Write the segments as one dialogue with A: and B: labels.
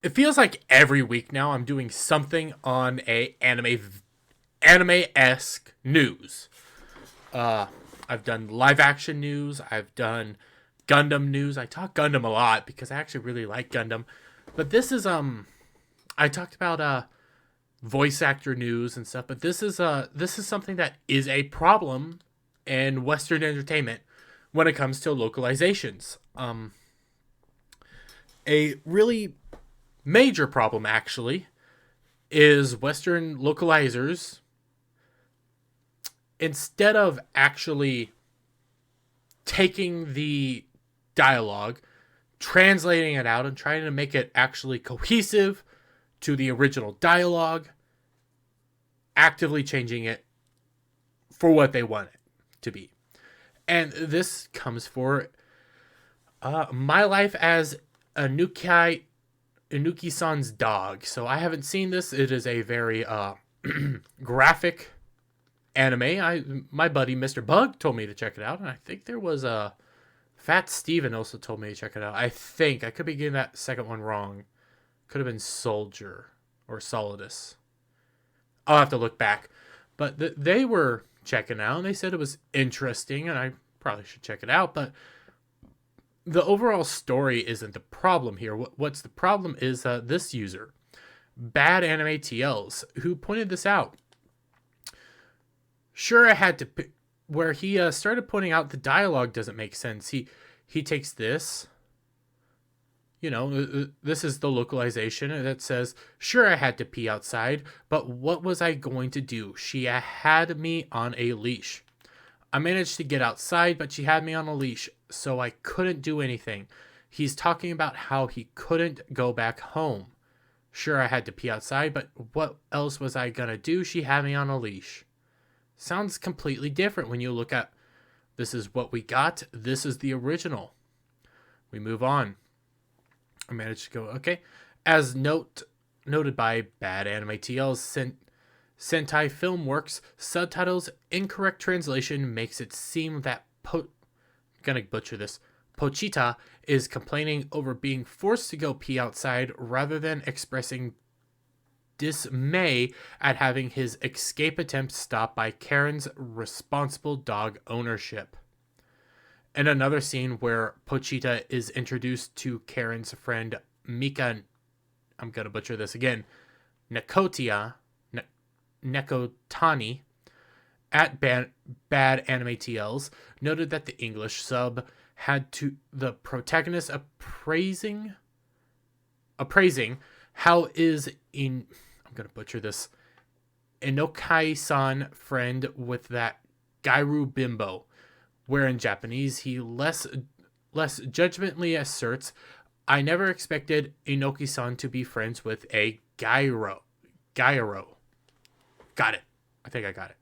A: it feels like every week now I'm doing something on a anime-esque news. Uh, I've done live action news. I've done Gundam news. I talk Gundam a lot because I actually really like Gundam. But this is I talked about voice actor news and stuff, but this is something that is a problem in Western entertainment when it comes to localizations. A really major problem actually is Western localizers, instead of actually taking the dialogue, translating it out, and trying to make it actually cohesive to the original dialogue, actively changing it for what they want it to be. And this comes for My Life as Inuki-san's dog. So I haven't seen this. It is a very graphic anime. My buddy Mr. Bug told me to check it out, and I think there was a Fat Steven also told me to check it out. I could be getting that second one wrong. Could have been Soldier or Solidus. I'll have to look back. But they were checking out, and they said it was interesting, and I probably should check it out. But the overall story isn't the problem here. What's the problem is this user, Bad Anime TLs, who pointed this out. Sure, I had to, where he started pointing out the dialogue doesn't make sense. He takes this, this is the localization that says, sure, I had to pee outside, but what was I going to do? She had me on a leash. I managed to get outside, but she had me on a leash, so I couldn't do anything. He's talking about how he couldn't go back home. Sure, I had to pee outside, but what else was I gonna do? She had me on a leash. Sounds completely different when you look at, this is what we got, this is the original. We move on. I managed to go, okay. As noted by Bad Anime TL's Sentai Filmworks, subtitles incorrect translation makes it seem that I'm gonna butcher this. Pochita is complaining over being forced to go pee outside rather than expressing dismay at having his escape attempt stopped by Karen's responsible dog ownership. And another scene where Pochita is introduced to Karen's friend Mika, I'm gonna butcher this again, Nekotani, at Bad Anime TLs, noted that the English sub had to the protagonist appraising how is in, I'm gonna butcher this, Inukai-san friend with that Gairu bimbo, where in Japanese he less judgmentally asserts, I never expected Inoki-san to be friends with a Gairo. Got it. I think I got it.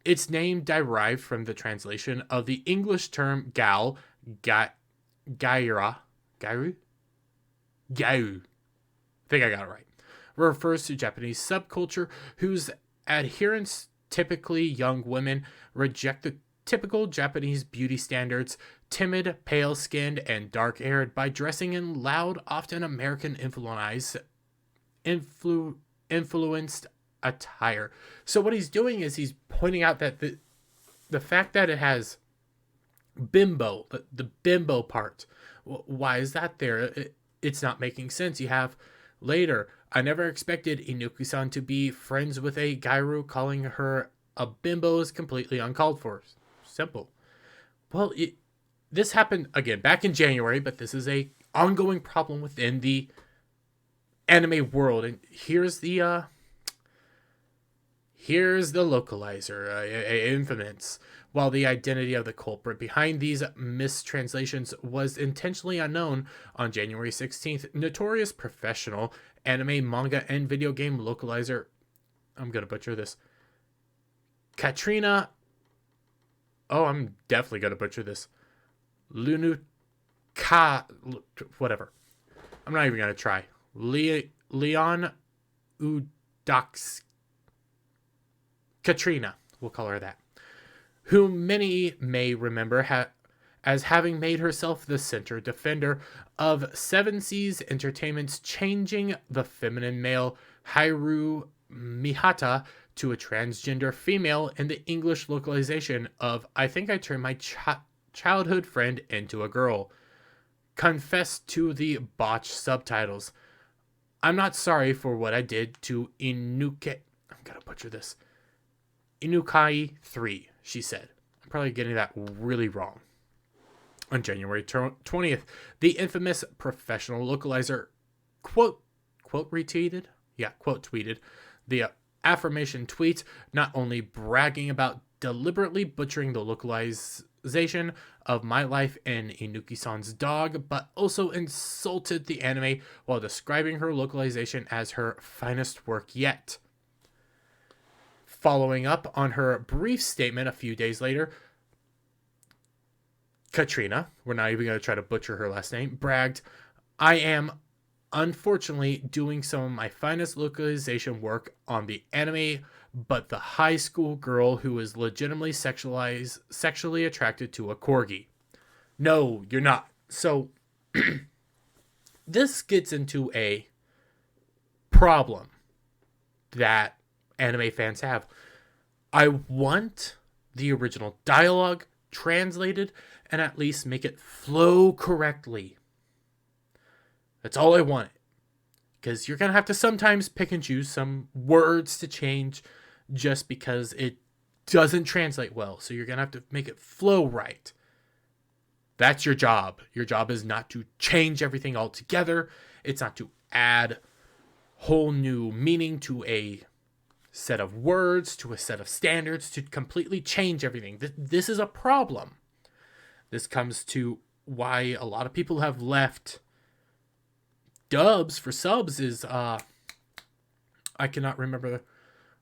A: Its name derived from the translation of the English term gal, gaira, gairu? Gairu. I think I got it right. Refers to Japanese subculture whose adherents, typically young women, reject the typical Japanese beauty standards, timid, pale-skinned, and dark-haired, by dressing in loud, often American influenced attire. So what he's doing is he's pointing out that the fact that it has bimbo, the bimbo part, why is that there? It's not making sense. You have later, I never expected Inuki-san to be friends with a Gairu. Calling her a bimbo is completely uncalled for. Simple. Well, this happened again back in January, but this is a ongoing problem within the anime world. And here's the localizer, infamous. While the identity of the culprit behind these mistranslations was intentionally unknown, on January 16th, notorious professional anime, manga, and video game localizer, I'm gonna butcher this, Katrina, I'm definitely gonna butcher this, whatever. I'm not even gonna try. Leon Udox. Katrina, we'll call her that, whom many may remember as having made herself the center defender of Seven Seas Entertainment's changing the feminine male Haru Mihata to a transgender female in the English localization of I Think I Turned My Childhood Friend into a Girl. Confess to the botched subtitles. I'm not sorry for what I did to Inukai. I'm gonna butcher this. Inukai 3, she said. I'm probably getting that really wrong. On January 20th, the infamous professional localizer quote retweeted? Yeah, quote tweeted the affirmation tweet, not only bragging about deliberately butchering the localization of My Life and Inukai-san's dog, but also insulted the anime while describing her localization as her finest work yet. Following up on her brief statement a few days later, Katrina, we're not even going to try to butcher her last name, bragged, I am unfortunately doing some of my finest localization work on the anime, but the high school girl who is legitimately sexually attracted to a corgi. No, you're not. So, this gets into a problem that anime fans have. I want the original dialogue translated and at least make it flow correctly. That's all I want. Because you're going to have to sometimes pick and choose some words to change just because it doesn't translate well. So you're going to have to make it flow right. That's your job. Your job is not to change everything altogether. It's not to add whole new meaning to a set of words, to a set of standards, to completely change everything. This is a problem. This comes to why a lot of people have left dubs for subs is I cannot remember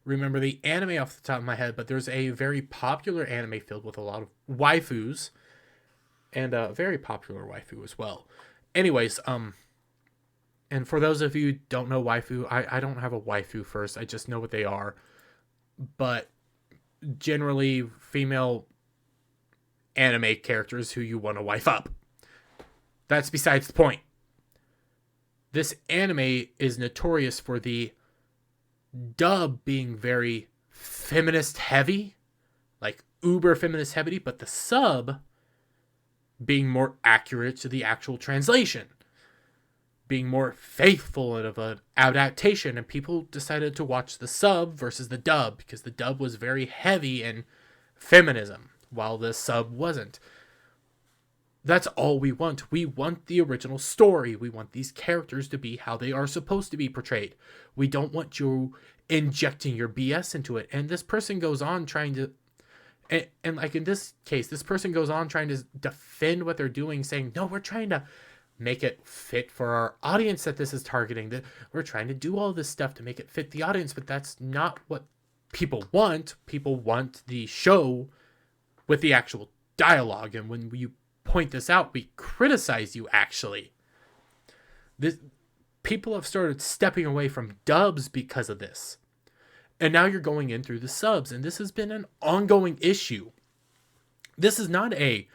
A: the anime off the top of my head, but there's a very popular anime filled with a lot of waifus and a very popular waifu as well. Anyways, and for those of you who don't know waifu, I don't have a waifu first. I just know what they are. But generally female anime characters who you want to wife up. That's besides the point. This anime is notorious for the dub being very feminist heavy, like uber feminist heavy, but the sub being more accurate to the actual translation, being more faithful of an adaptation, and people decided to watch the sub versus the dub because the dub was very heavy in feminism, while the sub wasn't. That's all we want. We want the original story. We want these characters to be how they are supposed to be portrayed. We don't want you injecting your BS into it. And this person goes on trying to, and like in this case, this person goes on trying to defend what they're doing, saying, no, we're trying to make it fit for our audience that this is targeting. That we're trying to do all this stuff to make it fit the audience, but that's not what people want. People want the show with the actual dialogue. And when you point this out, we criticize you. Actually, people have started stepping away from dubs because of this, and now you're going in through the subs, and this has been an ongoing issue. This is not a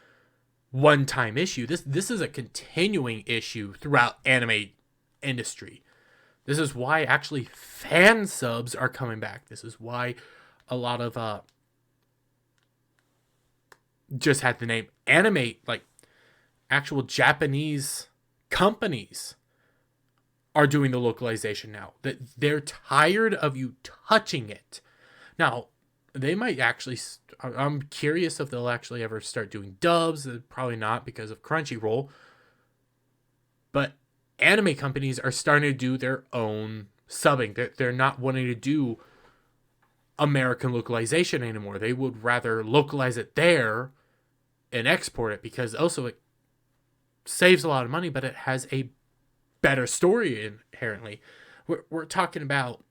A: one-time issue. This is a continuing issue throughout anime industry. This is why actually fan subs are coming back. This is why a lot of just had the name anime, like actual Japanese companies are doing the localization now. That they're tired of you touching it. Now, they might actually, I'm curious if they'll actually ever start doing dubs. Probably not because of Crunchyroll. But anime companies are starting to do their own subbing. They're not wanting to do American localization anymore. They would rather localize it there and export it, because also it saves a lot of money, but it has a better story inherently. We're talking about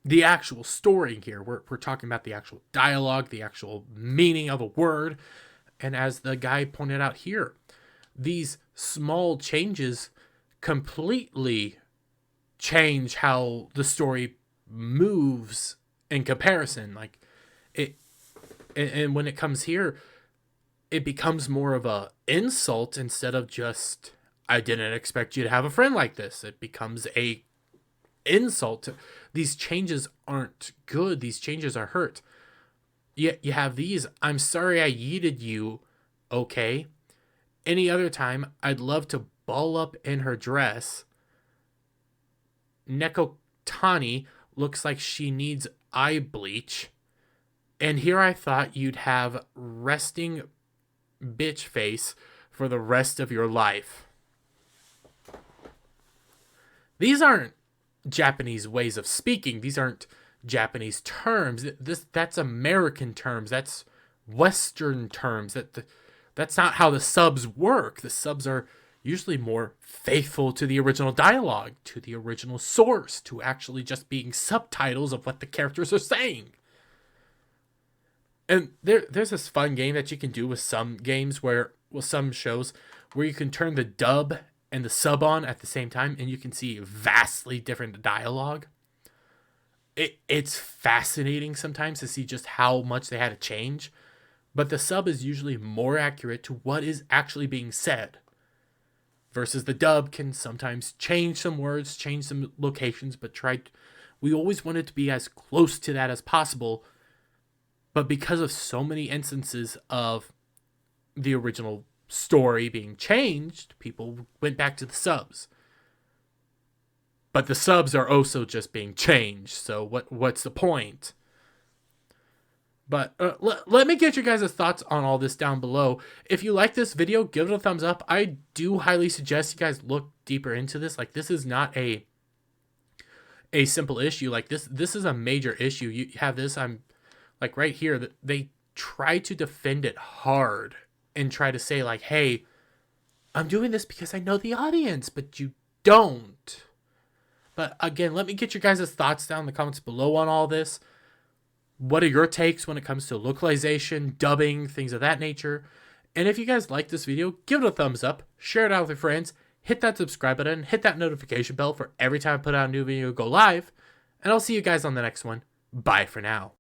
A: the actual story here. We're talking about the actual dialogue, the actual meaning of a word. And as the guy pointed out here, these small changes completely change how the story moves in comparison. Like it, and when it comes here, it becomes more of a insult instead of just, I didn't expect you to have a friend like this. It becomes a insult. These changes aren't good. These changes are hurt. Yet you have these, I'm sorry I yeeted you, okay? Any other time, I'd love to ball up in her dress. Neko Tani looks like she needs eye bleach. And here I thought you'd have resting bitch face for the rest of your life. These aren't Japanese ways of speaking. These aren't Japanese terms. That's American terms. That's Western terms. That's not how the subs work. The subs are usually more faithful to the original dialogue, to the original source, to actually just being subtitles of what the characters are saying. And there's this fun game that you can do with some games with some shows where you can turn the dub and the sub on at the same time, and you can see vastly different dialogue. It's fascinating sometimes to see just how much they had to change, but the sub is usually more accurate to what is actually being said, versus the dub can sometimes change some words, change some locations, but we always want it to be as close to that as possible. But because of so many instances of the original story being changed, people went back to the subs. But the subs are also just being changed, so what's the point? But let me get your guys' thoughts on all this down below. If you like this video, give it a thumbs up. I do highly suggest you guys look deeper into this. Like, this is not a simple issue. Like, this is a major issue. You have this, like right here, they try to defend it hard and try to say like, hey, I'm doing this because I know the audience, but you don't. But again, let me get your guys' thoughts down in the comments below on all this. What are your takes when it comes to localization, dubbing, things of that nature? And if you guys like this video, give it a thumbs up, share it out with your friends, hit that subscribe button, hit that notification bell for every time I put out a new video go live, and I'll see you guys on the next one. Bye for now.